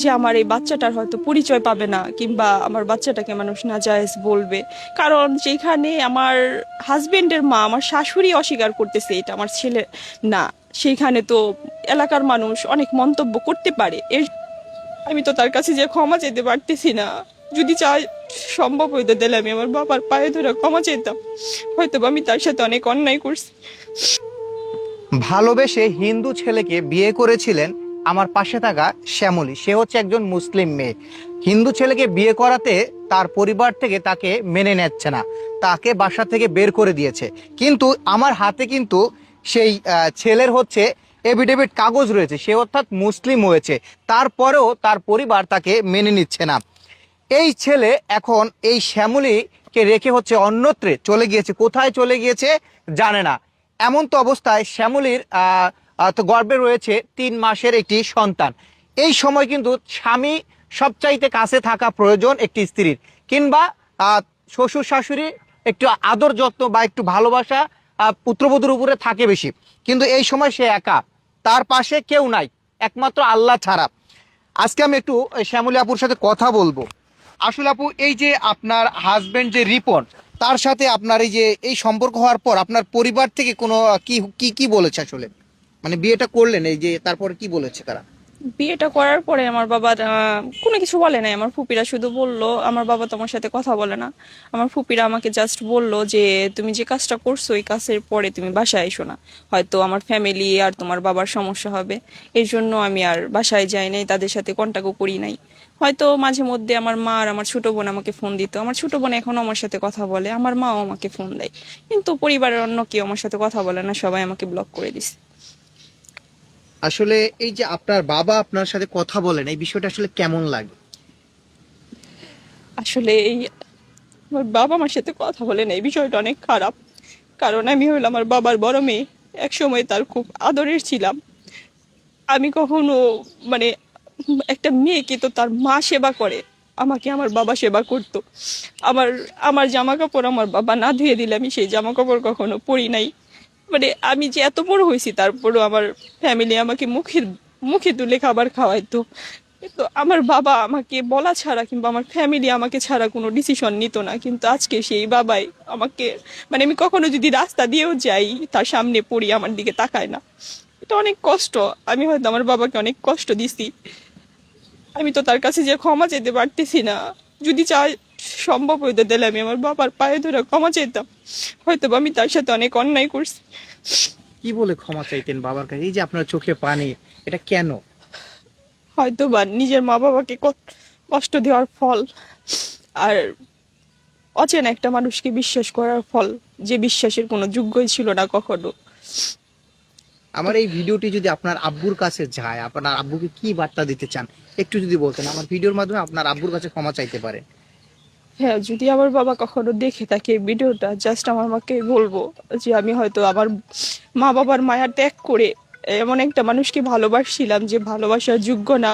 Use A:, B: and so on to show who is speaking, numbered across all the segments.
A: যে আমার এই বাচ্চাটার হয়তো পরিচয় পাবে না, কিংবা আমার বাচ্চাটাকে মানুষ নাজায়েজ বলবে। কারণ যেখানে আমার হাজবেন্ডের মা, আমার শাশুড়ি অস্বীকার করতেছে এটা আমার ছেলে না, সেইখানে তো এলাকার মানুষ অনেক মন্তব্য করতে পারে। আমি তো তার কাছে যে ক্ষমা চাইতে পারতেছি না। যদি চাই সম্ভব হইতো তাহলে আমি আমার বাবার পায়ে ধরে ক্ষমা চাইতাম। হয়তো বা আমি তার সাথে অনেক অন্যায় করছি।
B: ভালোবেসে হিন্দু ছেলেকে বিয়ে করেছিলেন আমার পাশে থাকা শ্যামলী। সে হচ্ছে একজন মুসলিম মেয়ে। হিন্দু ছেলেকে বিয়ে করাতে তার পরিবার থেকে তাকে মেনে নিচ্ছে না, তাকে বাসা থেকে বের করে দিয়েছে। কিন্তু আমার হাতে কিন্তু সেই ছেলের হচ্ছে এফিডেভিট কাগজ রয়েছে, সে অর্থাৎ মুসলিম হয়েছে, তারপরেও তার পরিবার তাকে মেনে নিচ্ছে না। এই ছেলে এখন এই শ্যামলীকে রেখে হচ্ছে অন্যত্রে চলে গিয়েছে, কোথায় চলে গিয়েছে জানে না। এমন তো অবস্থায় শ্যামলীর তো গর্ভে রয়েছে 3 মাসের একটি সন্তান। এই সময় কিন্তু স্বামী সবচাইতে কাছে থাকা প্রয়োজন একটি স্ত্রীর, কিংবা শ্বশুর শাশুড়ি একটু আদর যত্ন বা একটু ভালোবাসা পুত্রবধূর উপরে থাকে বেশি। কিন্তু এই সময় সে একা, তার পাশে কেউ নাই একমাত্র আল্লাহ ছাড়া। আজকে আমি একটু শ্যামলী আপুর সাথে কথা বলবো। আসলে আপু, এই যে আপনার হাজবেন্ড যে রিপন, তার সাথে আপনার এই যে এই সম্পর্ক হওয়ার পর আপনার পরিবার থেকে কোনো কি কি কি বলেছে আসলে, মানে বিয়েটা করলেন এই যে তারপর কি বলেছে তারা?
A: বিয়েটা করার পরে আমার বাবা কোনো কিছু বলে নাই। আমার ফুপিরা শুধু বলল, আমার বাবা তোমার সাথে কথা বলে না। আমার ফুপিরা আমাকে জাস্ট বলল যে তুমি যে কাজটা করছো এই কাজের পরে তুমি বাসায় এসো না, হয়তো আমার ফ্যামিলি আর তোমার বাবার সমস্যা হবে। এই জন্য আমি আর বাসায় যাই নাই, তাদের সাথে কন্ট্যাক্টও করি নাই। হয়তো মাঝে মধ্যে আমার মা আর আমার ছোট বোন আমাকে ফোন দিত। আমার ছোট বোন এখনো আমার সাথে কথা বলে, আমার মাও আমাকে ফোন দেয়। কিন্তু পরিবারের অন্য কেউ আমার সাথে কথা বলে না, সবাই আমাকে ব্লক করে দিছে।
B: আসলে এই যে আপনার বাবা আপনার সাথে কথা বলেন, এই বিষয়টা আসলে কেমন লাগে?
A: আসলে এই আমার বাবা আমার সাথে কথা বলে না, এই বিষয়টা অনেক খারাপ। কারণ আমি হইলাম আমার বাবার বড় মেয়ে, এক সময় তার খুব আদরের ছিলাম। আমি কখনো মানে একটা মেয়েকে তো তার মা সেবা করে, আমাকে আমার বাবা সেবা করতো। আমার আমার জামা কাপড় আমার বাবা না ধুয়ে দিলে আমি সেই জামা কাপড় কখনো পরি নাই। মানে আমি যে এত বড় হয়েছি তারপরও আমার ফ্যামিলি আমাকে মুখে মুখে তুলে খাবার খাওয়াইতো। তো আমার বাবা আমাকে বলা ছাড়া কিংবা আমার ফ্যামিলি আমাকে ছাড়া কোনো ডিসিশন নিত না। কিন্তু আজকে সেই বাবাই আমাকে, মানে আমি কখনো যদি রাস্তা দিয়েও যাই তার সামনে পড়ি, আমার দিকে তাকায় না। এটা অনেক কষ্ট। আমি হয়তো আমার বাবাকে অনেক কষ্ট দিছি। আমি তো তার কাছে যে ক্ষমা চাইতে পারতেছি না। যদি চাই সম্ভব হইতো তাহলে আমি আমার বাবার পায়ে ধরে ক্ষমা চাইতাম। হয়তো বা আমি তার সাথে অনেক অন্যায় করছি।
B: কি বলে ক্ষমা চাইতেন বাবার কাছে? এই যে আপনার চোখে পানি, এটা কেন?
A: হয়তো বা নিজের মা বাবাকে কষ্ট দেওয়ার ফল, আর অচেনা একটা মানুষকে বিশ্বাস করার ফল, যে বিশ্বাসের কোনো যোগ্যই ছিল না কখনো।
B: আমার এই ভিডিওটি যদি আপনার আব্বুর কাছে যায়, আপনার আব্বুকে কি বার্তা দিতে চান একটু যদি বলতেন, আমার ভিডিওর মাধ্যমে আপনার আব্বুর কাছে ক্ষমা চাইতে পারে।
A: হ্যাঁ, যদি আমার বাবা কখনো দেখে থাকে এই ভিডিওটা, জাস্ট আমার মাকে বলবো যে আমি হয়তো আমার মা বাবার মায়া ত্যাগ করে এমন একটা মানুষকে ভালোবাসছিলাম যে ভালোবাসার যোগ্য না।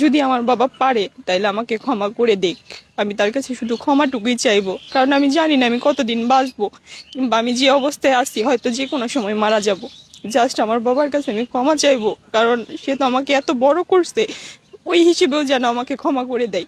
A: যদি আমার বাবা পারে তাইলে আমাকে ক্ষমা করে দেখ। আমি তার কাছে শুধু ক্ষমাটুকুই চাইবো, কারণ আমি জানি না আমি কতদিন বাঁচবো, কিংবা আমি যে অবস্থায় আছি হয়তো যে কোনো সময় মারা যাব। জাস্ট আমার বাবার কাছে আমি ক্ষমা চাইবো, কারণ সে তো আমাকে এত বড় করছে, ওই হিসেবেও যেন আমাকে ক্ষমা করে দেয়।